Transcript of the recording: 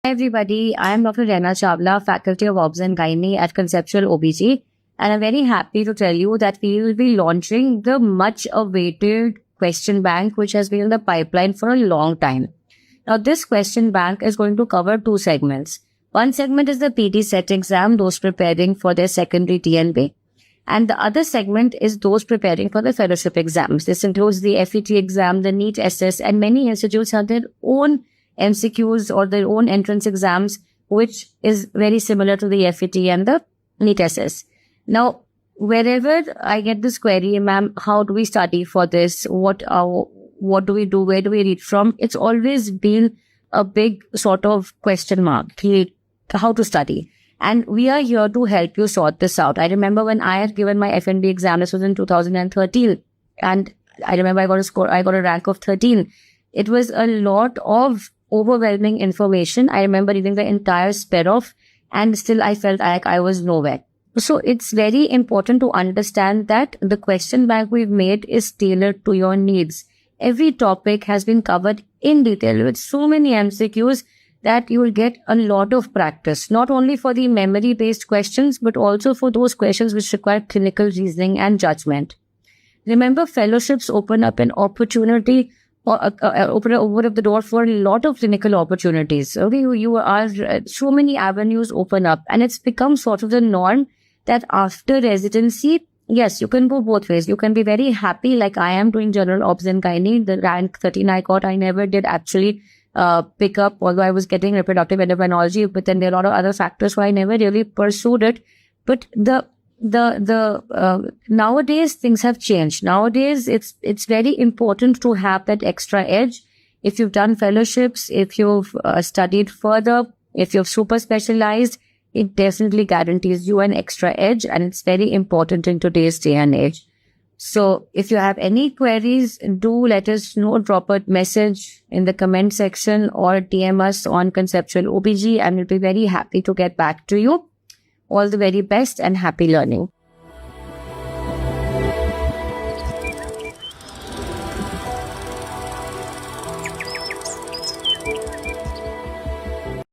Hi everybody, I am Dr. Rena Chawla, Faculty of Obs and Gynae at Conceptual OBG, and I'm very happy to tell you that we will be launching the much awaited question bank which has been in the pipeline for a long time. Now this question bank is going to cover two segments. One segment is the PT set exam, those preparing for their secondary TNB. And the other segment is those preparing for the fellowship exams. This includes the FET exam, the NEET SS, and many institutes have their own MCQs or their own entrance exams, which is very similar to the FET and the NEET SS. Now, wherever I get this query, ma'am, how do we study for this? What do we do? Where do we read from? It's always been a big sort of question mark, how to study. And we are here to help you sort this out. I remember when I had given my FNB exam, this was in 2013. And I remember I got a rank of 13. It was a lot of overwhelming information. I remember reading the entire spread off and still I felt like I was nowhere. So it's very important to understand that the question bank we've made is tailored to your needs. Every topic has been covered in detail with so many MCQs that you will get a lot of practice, not only for the memory-based questions, but also for those questions which require clinical reasoning and judgment. Remember, fellowships open up an opportunity or open up the door for a lot of clinical opportunities. Okay, you are so many avenues open up, and it's become sort of the norm that after residency, yes, you can go both ways. You can be very happy, like I am doing general obs and gynae. The rank 13 I got, I never did actually pick up, although I was getting reproductive endocrinology, but then there are a lot of other factors, so I never really pursued it. But nowadays things have changed. Nowadays it's very important to have that extra edge. If you've done fellowships, if you've studied further, if you've super specialized, it definitely guarantees you an extra edge, and it's very important in today's day and age. So if you have any queries, do let us know. Drop a message in the comment section or DM us on Conceptual OBG, and we'll be very happy to get back to you. All the very best and happy learning.